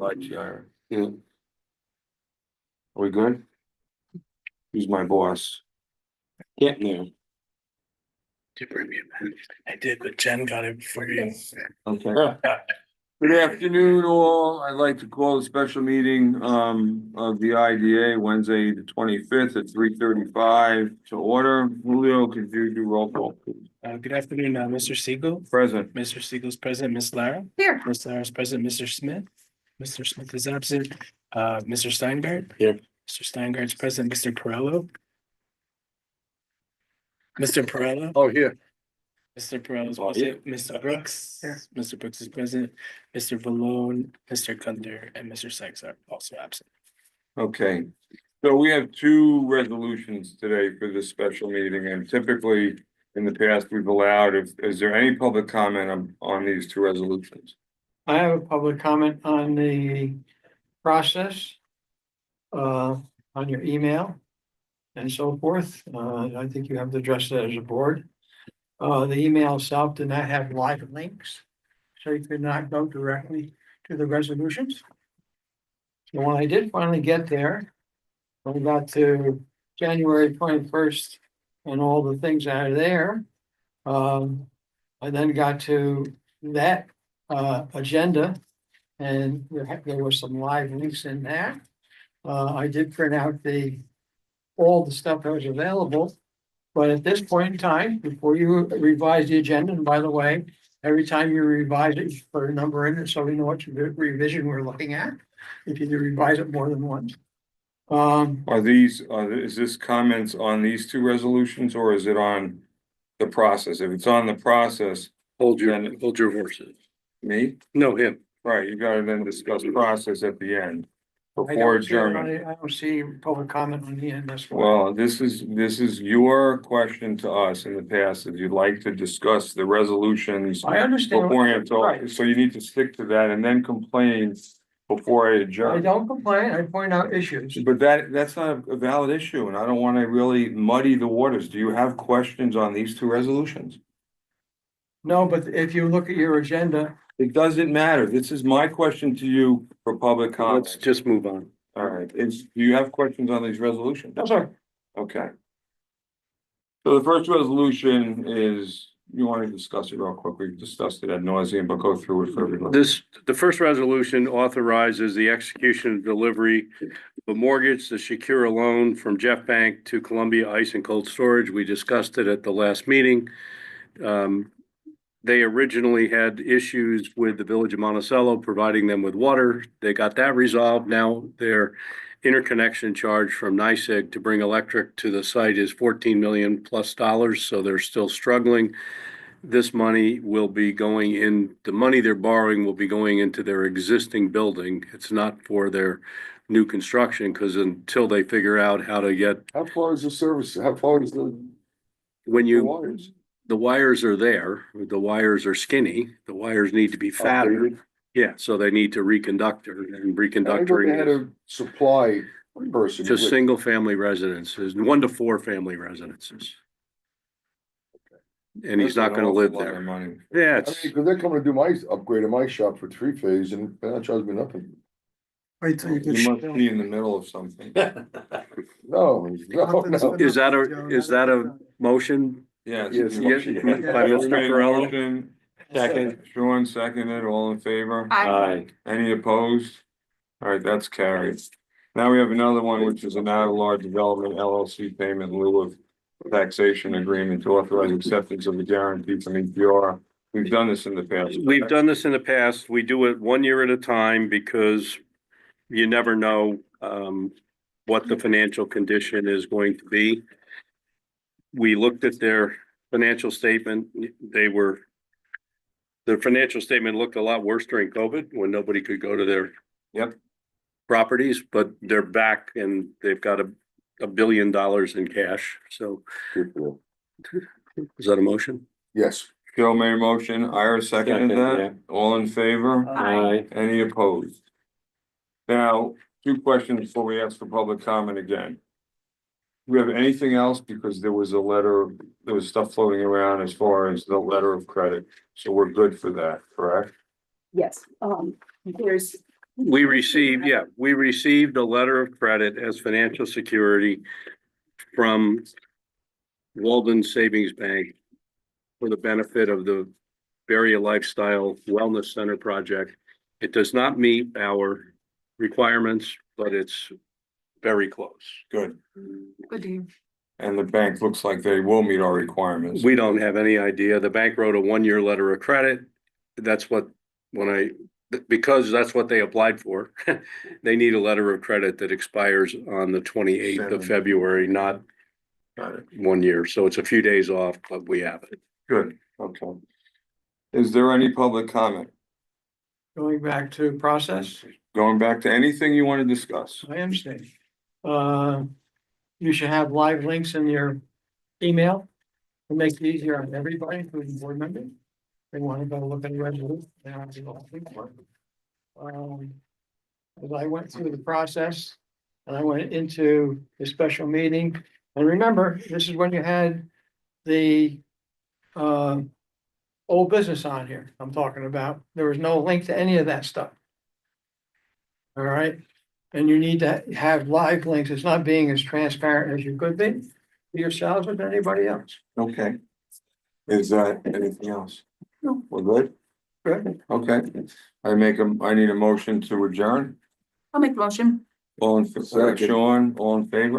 Yeah. Are we good? Who's my boss? Getting there. I did, but Jen got it before you. Okay. Good afternoon, all. I'd like to call a special meeting of the IDA Wednesday, the 25th at 3:35 to order. Julio, could you do roll call, please? Good afternoon, Mr. Siegel. Present. Mr. Siegel's present, Miss Lara. Here. Miss Lara's present, Mr. Smith. Mr. Smith is absent. Mr. Steingart. Here. Mr. Steingart's present, Mr. Perello. Mr. Perello. Oh, here. Mr. Perello is Oh, present, Mr. Brooks. Here. Mr. Brooks is present, Mr. Valone, Mr. Gunter, and Mr. Sykes are also absent. Okay, so we have two resolutions today for this special meeting, and typically in the past, we've allowed, is there any public comment on these two resolutions? I have a public comment on the process. On your email. And so forth. I think you have to address that as a board. The email itself did not have live links. So you could not go directly to the resolutions. So when I did finally get there. When we got to January 21st and all the things that are there. I then got to that agenda. And there were some live links in there. I did print out all the stuff that was available. But at this point in time, before you revise the agenda, and by the way, every time you revise it, you put a number in it, so we know what revision we're looking at. If you do revise it more than once. Is this comments on these two resolutions, or is it on the process? If it's on the process. Hold your horses. Me? No, him. Right, you gotta then discuss the process at the end. Before adjournment. I don't see public comment on the end, that's why. Well, this is your question to us in the past, if you'd like to discuss the resolutions. I understand. Beforehand, Right. so you need to stick to that and then complain before I I adjourn. don't complain, I point out issues. But that's not a valid issue, and I don't wanna really muddy the waters. Do you have questions on these two resolutions? No, but if you look at your agenda, It doesn't matter. This is my question to you for public comment. Let's just move on. All right, do you have questions on these resolutions? no, sir. Okay. So the first resolution is, you want to discuss it real quick, we've discussed it ad nauseum, but go through it for everybody. The first resolution authorizes the execution and delivery of a mortgage to secure a loan from Jeff Bank to Columbia Ice and Cold Storage. We discussed it at the last meeting. They originally had issues with the village of Monticello providing them with water. They got that resolved. Now their interconnection charge from NYSEG to bring electric to the site is $14 million plus, so they're still struggling. This money will be going in, the money they're borrowing will be going into their existing building. It's not for their new construction, because until they figure out how to get. How far is the service? How far is the wires? The wires are there, the wires are skinny, the wires need to be fatter. Yeah, so they need to reconductor, and I thought reconductoring they had is a supply person. just single family residences, 1 to 4 family residences. And he's not gonna live there. Money. Yeah, I mean, cause they're coming to do my upgrade of my shop for 3-phase and they're not charging me nothing. Wait till you get. You must be in the middle of something. No, no. Is that a motion? Yes. Yes. By Mr. Perello? Second. Sean seconded, all in favor? Aye. Any opposed? All right, that's carried. Now we have another one, which is an out-of-large development LLC payment in lieu of taxation agreement to authorize acceptance of the guarantee from EPR. We've done this in the past. We've done this in the past. We do it 1 year at a time because you never know what the financial condition is going to be. We looked at their financial statement. Their financial statement looked a lot worse during COVID when nobody could go to their properties, but they're back and they've got $1 billion in cash. So is that a motion? Yes. Joe made a motion, Ira seconded that, all in favor? Aye. Any opposed? Now, 2 questions before we ask for public comment again. Do we have anything else? Because there was stuff floating around as far as the letter of credit, so we're good for that, correct? Yes, there's We received a letter of credit as financial security from Walden Savings Bank for the benefit of the Barrier Lifestyle Wellness Center project. It does not meet our requirements, but it's very close. Good. Good to hear. And the bank looks like they will meet our requirements. We don't have any idea. The bank wrote a 1-year letter of credit. That's what, because that's what they applied for. They need a letter of credit that expires on the 28th of February, not Got it. 1 year. So it's a few days off, but we have it. Good, okay. Is there any public comment? Going back to process, Going back to anything you want to discuss? I understand. You should have live links in your email to make it easier on everybody, including board members. They want to go look at the resolution. They don't have to go think for it. As I went through the process and I went into the special meeting, and remember, this is when you had the old business on here I'm talking about. There was no link to any of that stuff. All right, and you need to have live links. It's not being as transparent as you could be to yourselves or to anybody else. Okay. Is that anything else? No. We're good? Good. Okay. I need a motion to adjourn. I'll make the motion. All in, Sean, all in favor?